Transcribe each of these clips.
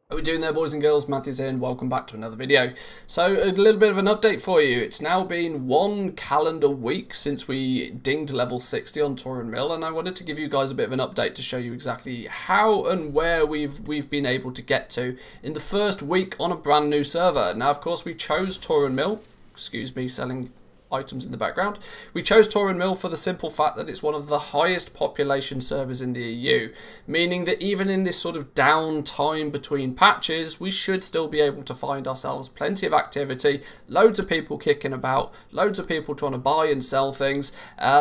How are we doing there, boys and girls? Matthew's here and welcome back to another video. So a little bit of an update for you. It's now been one calendar week since we dinged level 60 on Tauren Mill, and I wanted to give you guys a bit of an update to show you exactly how and where we've been able to get to in the first week on a brand new server. Now, of course, we chose Tauren Mill. Excuse me, selling items in the background. We chose Tauren Mill for the simple fact that it's one of the highest population servers in the EU, meaning that even in this sort of downtime between patches, we should still be able to find ourselves plenty of activity, loads of people kicking about, loads of people trying to buy and sell things,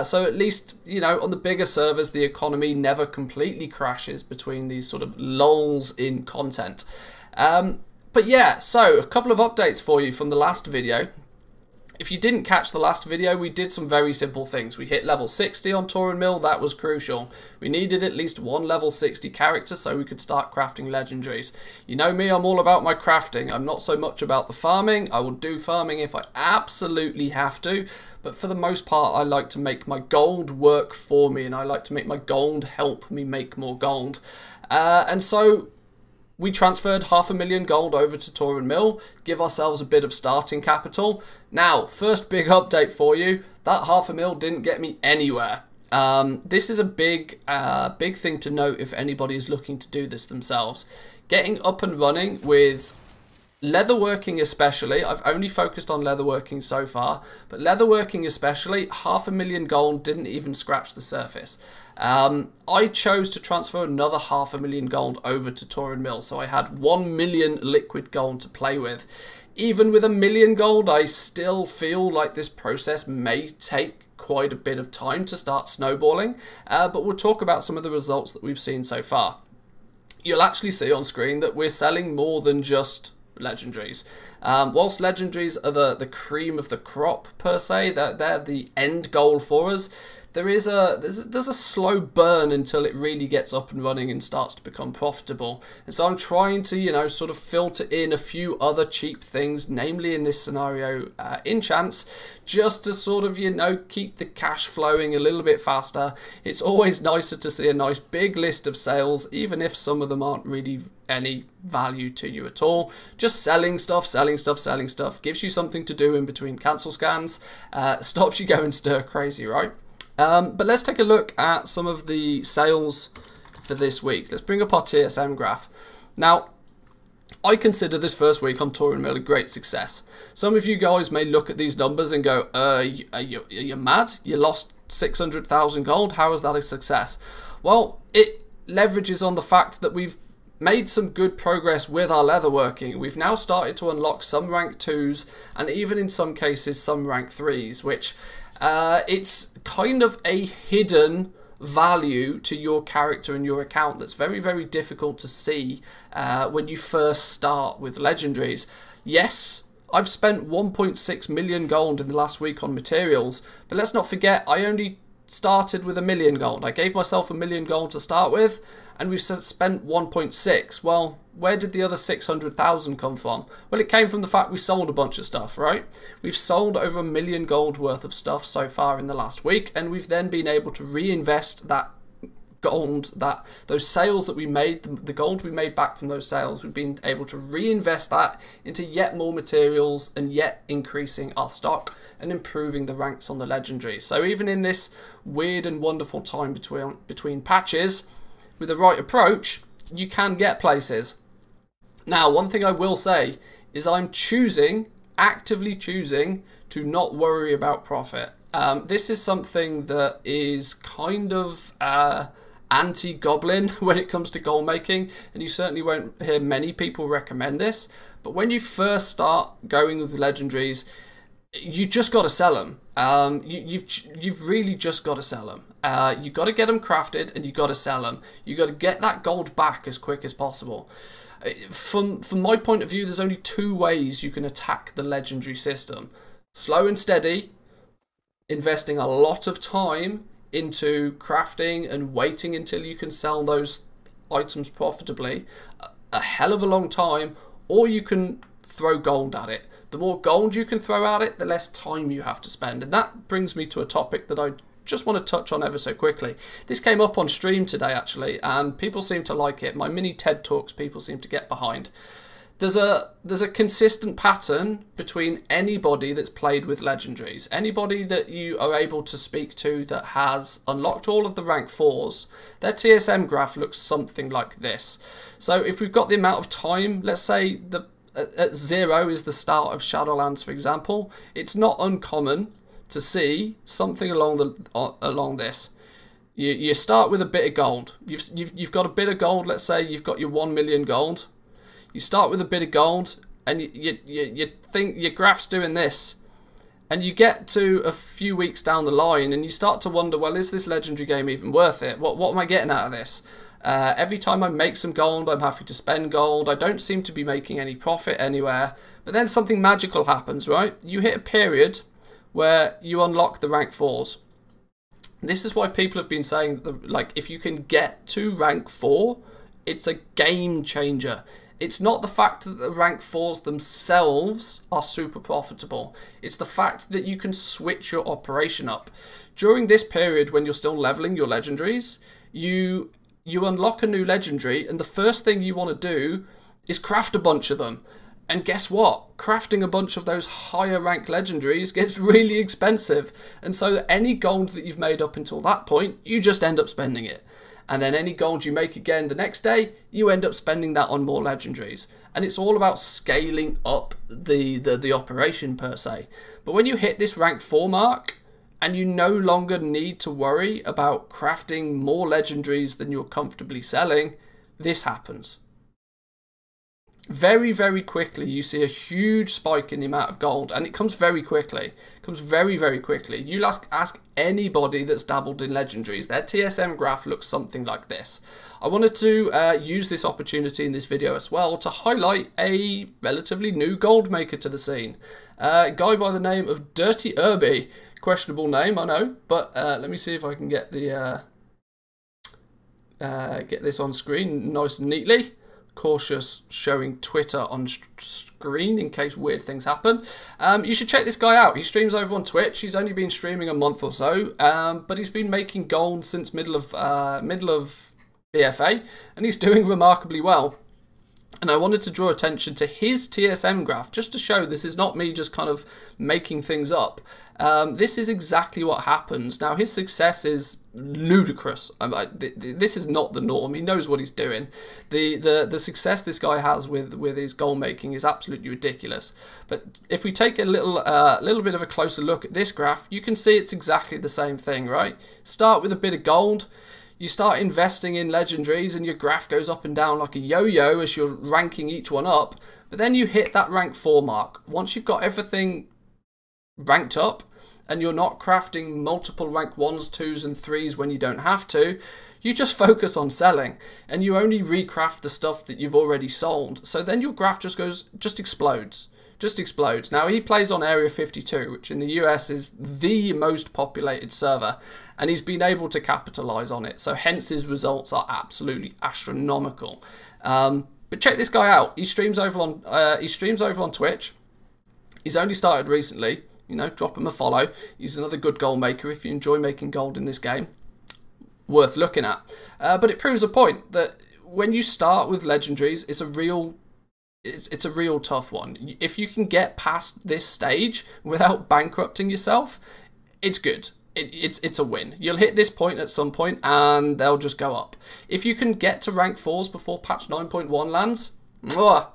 so at least, you know, on the bigger servers the economy never completely crashes between these sort of lulls in content. But yeah, so a couple of updates for you from the last video. If you didn't catch the last video, we did some very simple things. We hit level 60 on Tauren Mill, that was crucial. We needed at least one level 60 character so we could start crafting legendaries. You know me, I'm all about my crafting. I'm not so much about the farming. I will do farming if I absolutely have to, but for the most part I like to make my gold work for me, and I like to make my gold help me make more gold. And so we transferred 500,000 gold over to Tauren Mill, give ourselves a bit of starting capital. Now, first big update for you, that 500,000 didn't get me anywhere. This is a big thing to note if anybody is looking to do this themselves. Getting up and running with leatherworking especially, I've only focused on leatherworking so far, but leatherworking especially, 500,000 gold didn't even scratch the surface. I chose to transfer another 500,000 gold over to Tauren Mill, so I had 1 million liquid gold to play with. Even with 1 million gold, I still feel like this process may take quite a bit of time to start snowballing, but we'll talk about some of the results that we've seen so far. You'll actually see on screen that we're selling more than just legendaries. Whilst legendaries are the cream of the crop per se, they're the end goal for us, there's a slow burn until it really gets up and running and starts to become profitable. And so I'm trying to, you know, sort of filter in a few other cheap things, namely in this scenario enchants, just to sort of, you know, keep the cash flowing a little bit faster. It's always nicer to see a nice big list of sales, even if some of them aren't really any value to you at all. Just selling stuff gives you something to do in between cancel scans, stops you going stir crazy, right? But let's take a look at some of the sales for this week. Let's bring up our TSM graph. Now, I consider this first week on Tauren Mill a great success. Some of you guys may look at these numbers and go, are you mad? You lost 600,000 gold? How is that a success? Well, it leverages on the fact that we've made some good progress with our leatherworking. We've now started to unlock some rank 2s and even in some cases some rank 3s, which it's kind of a hidden value to your character and your account that's very, very difficult to see when you first start with legendaries. Yes, I've spent 1.6 million gold in the last week on materials, but let's not forget I only started with 1 million gold. I gave myself 1 million gold to start with, and we've spent 1.6. Well, where did the other 600,000 come from? Well, it came from the fact we sold a bunch of stuff, right? We've sold over 1 million gold worth of stuff so far in the last week, and we've then been able to reinvest that gold, those sales that we made, the gold we made back from those sales, we've been able to reinvest that into yet more materials and yet increasing our stock and improving the ranks on the legendaries. So even in this weird and wonderful time between patches, with the right approach, you can get places. Now, one thing I will say is I'm actively choosing to not worry about profit. This is something that is kind of anti-goblin when it comes to gold making, and you certainly won't hear many people recommend this, but when you first start going with legendaries, you just got to sell them. You've really just got to sell them. You got to get them crafted and you got to sell them. You got to get that gold back as quick as possible. From my point of view, there's only two ways you can attack the legendary system: slow and steady, investing a lot of time into crafting and waiting until you can sell those items profitably, a hell of a long time, or you can throw gold at it. The more gold you can throw at it, the less time you have to spend. And that brings me to a topic that I just want to touch on ever so quickly. This came up on stream today actually, and people seem to like it. My mini TED Talks people seem to get behind. There's a consistent pattern between anybody that's played with legendaries. Anybody that you are able to speak to that has unlocked all of the rank 4s, their TSM graph looks something like this. So if we've got the amount of time, let's say at 0 is the start of Shadowlands, for example, it's not uncommon to see something along this. You start with a bit of gold. You've got a bit of gold. Let's say you've got your 1 million gold. You start with a bit of gold, and you think your graph's doing this, and you get to a few weeks down the line, and you start to wonder, well, is this legendary game even worth it? What am I getting out of this? Every time I make some gold, I'm having to spend gold. I don't seem to be making any profit anywhere. But then something magical happens, right? You hit a period where you unlock the rank 4s. This is why people have been saying that, like, if you can get to rank 4, it's a game changer. It's not the fact that the rank 4s themselves are super profitable. It's the fact that you can switch your operation up. During this period when you're still leveling your legendaries, you unlock a new legendary, and the first thing you want to do is craft a bunch of them. And guess what? Crafting a bunch of those higher rank legendaries gets really expensive. And so any gold that you've made up until that point, you just end up spending it. And then any gold you make again the next day, you end up spending that on more legendaries. And it's all about scaling up the operation per se. But when you hit this rank 4 mark, and you no longer need to worry about crafting more legendaries than you're comfortably selling, this happens. Very, very quickly, you see a huge spike in the amount of gold, and it comes very quickly. It comes very, very quickly. You ask anybody that's dabbled in legendaries, their TSM graph looks something like this. I wanted to use this opportunity in this video as well to highlight a relatively new gold maker to the scene. A guy by the name of Dirtyirby. Questionable name, I know, but let me see if I can get the get this on screen nice and neatly. Cautious showing Twitter on screen in case weird things happen. You should check this guy out. He streams over on Twitch. He's only been streaming a month or so, but he's been making gold since middle of BFA, and he's doing remarkably well. And I wanted to draw attention to his TSM graph just to show this is not me just kind of making things up. This is exactly what happens. Now, his success is ludicrous. This is not the norm. He knows what he's doing. The success this guy has with his goal making is absolutely ridiculous. But if we take a little bit of a closer look at this graph, you can see it's exactly the same thing, right? Start with a bit of gold. You start investing in legendaries and your graph goes up and down like a yo-yo as you're ranking each one up. But then you hit that rank 4 mark. Once you've got everything ranked up and you're not crafting multiple rank 1s, 2s and 3s when you don't have to, you just focus on selling and you only recraft the stuff that you've already sold. So then your graph just explodes. Just explodes. Now, he plays on Area 52, which in the US is the most populated server, and he's been able to capitalize on it. So hence his results are absolutely astronomical. But check this guy out. He streams over on Twitch. He's only started recently. You know, drop him a follow. He's another good gold maker if you enjoy making gold in this game. Worth looking at. But it proves a point that when you start with legendaries, it's a real tough one. If you can get past this stage without bankrupting yourself, it's good. It's a win. You'll hit this point at some point and they'll just go up. If you can get to rank 4s before patch 9.1 lands,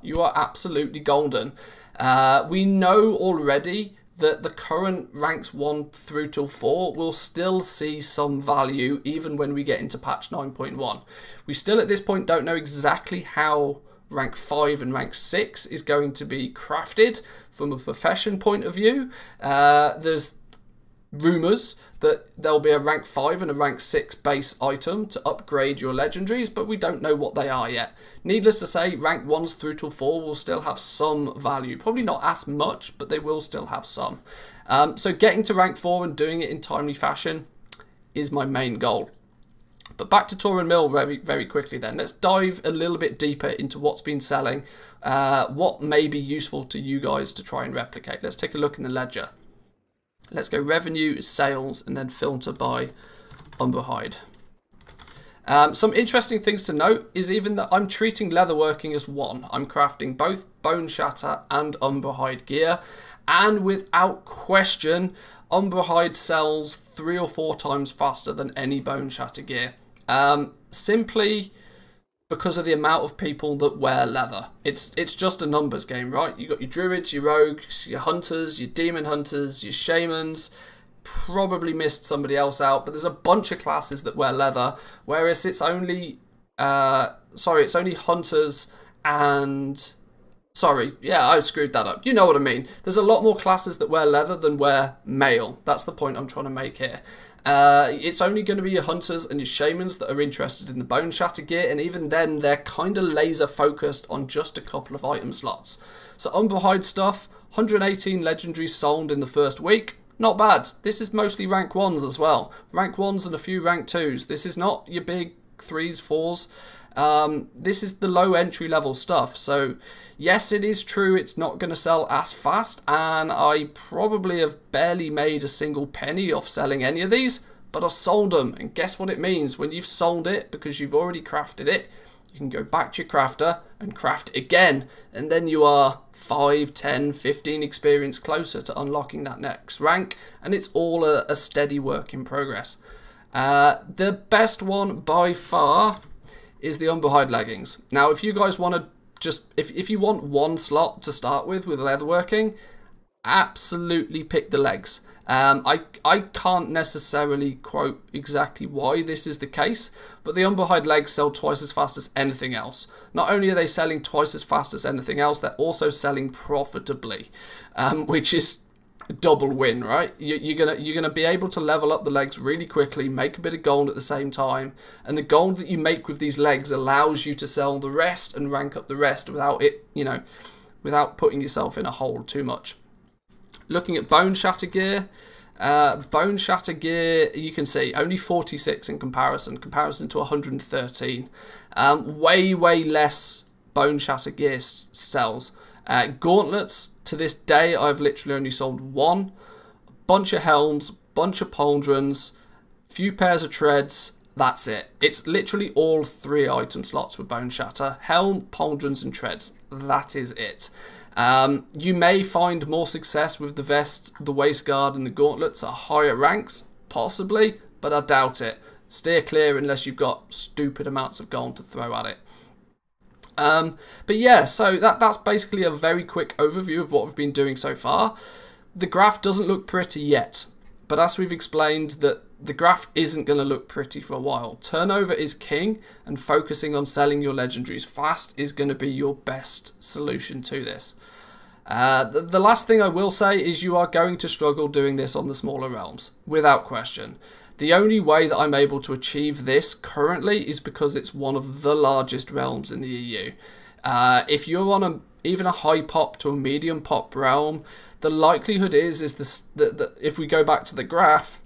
you are absolutely golden. We know already that the current ranks 1 through till 4 will still see some value even when we get into patch 9.1. We still at this point don't know exactly how rank 5 and rank 6 is going to be crafted from a profession point of view. There's rumours that there'll be a rank 5 and a rank 6 base item to upgrade your legendaries, but we don't know what they are yet. Needless to say, rank 1s through till 4 will still have some value. Probably not as much, but they will still have some. So getting to rank 4 and doing it in timely fashion is my main goal. But back to Torin Mill very, very quickly then. Let's dive a little bit deeper into what's been selling, what may be useful to you guys to try and replicate. Let's take a look in the ledger. Let's go revenue, sales, and then filter by umberhide. Some interesting things to note is even that I'm treating leatherworking as one. I'm crafting both bone shatter and umberhide gear, and without question, umberhide sells 3 or 4 times faster than any bone shatter gear. Simply because of the amount of people that wear leather. It's just a numbers game, right? You got your druids, your rogues, your hunters, your demon hunters, your shamans. Probably missed somebody else out, but there's a bunch of classes that wear leather, whereas it's only it's only hunters and I screwed that up. You know what I mean. There's a lot more classes that wear leather than wear mail. That's the point I'm trying to make here. It's only going to be your hunters and your shamans that are interested in the bone shatter gear, and even then they're kind of laser focused on just a couple of item slots. So umberhide stuff, 118 legendaries sold in the first week. Not bad. This is mostly rank 1s as well. Rank 1s and a few rank 2s. This is not your big 3s, 4s. This is the low entry level stuff. So yes, it is true it's not going to sell as fast, and I probably have barely made a single penny off selling any of these, but I've sold them. And guess what it means? When you've sold it, because you've already crafted it, you can go back to your crafter and craft it again, and then you are 5, 10, 15 experience closer to unlocking that next rank, and it's all a steady work in progress. The best one by far is the umberhide leggings. Now, if you guys want to if you want one slot to start with leatherworking, absolutely pick the legs. I can't necessarily quote exactly why this is the case, but the umberhide legs sell twice as fast as anything else. Not only are they selling twice as fast as anything else, they're also selling profitably, which is a double win, right? You're gonna be able to level up the legs really quickly, make a bit of gold at the same time, and the gold that you make with these legs allows you to sell the rest and rank up the rest without it, without putting yourself in a hole too much. Looking at bone shatter gear, you can see only 46 in comparison to 113. Way less bone shatter gear sells. Gauntlets, to this day, I've literally only sold 1. A bunch of helms, bunch of pauldrons, few pairs of treads. That's it. It's literally all 3 item slots with bone shatter: helm, pauldrons, and treads. That is it. You may find more success with the vest, the waistguard, and the gauntlets at higher ranks, possibly, but I doubt it. Steer clear unless you've got stupid amounts of gold to throw at it. But yeah, so that's basically a very quick overview of what we've been doing so far. The graph doesn't look pretty yet, but as we've explained, that the graph isn't going to look pretty for a while. Turnover is king, and focusing on selling your legendaries fast is going to be your best solution to this. The last thing I will say is you are going to struggle doing this on the smaller realms, without question. The only way that I'm able to achieve this currently is because it's one of the largest realms in the EU. If you're on even a high pop to a medium pop realm, the likelihood is that if we go back to the graph,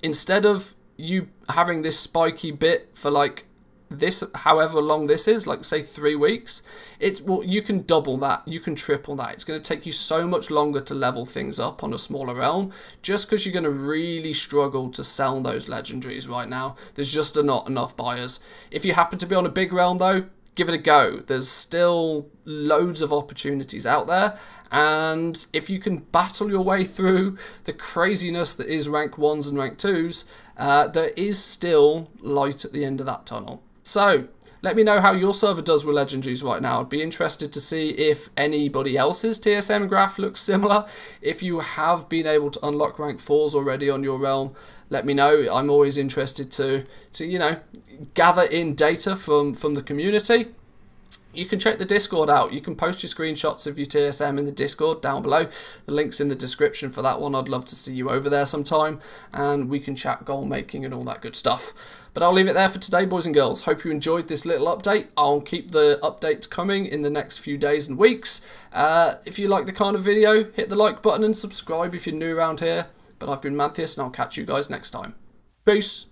instead of you having this spiky bit for like this, however long this is, like say 3 weeks, you can double that, you can triple that. It's going to take you so much longer to level things up on a smaller realm, just because you're going to really struggle to sell those legendaries right now. There's just not enough buyers. If you happen to be on a big realm though, give it a go. There's still loads of opportunities out there, and if you can battle your way through the craziness that is rank 1s and rank 2s, there is still light at the end of that tunnel. So let me know how your server does with legendaries right now. I'd be interested to see if anybody else's TSM graph looks similar. If you have been able to unlock rank 4s already on your realm, let me know. I'm always interested to gather in data from the community. You can check the Discord out. You can post your screenshots of your TSM in the Discord down below. The link's in the description for that one. I'd love to see you over there sometime, and we can chat goal making and all that good stuff. But I'll leave it there for today, boys and girls. Hope you enjoyed this little update. I'll keep the updates coming in the next few days and weeks. If you like the kind of video, hit the like button and subscribe if you're new around here. But I've been Manthius, and I'll catch you guys next time. Peace.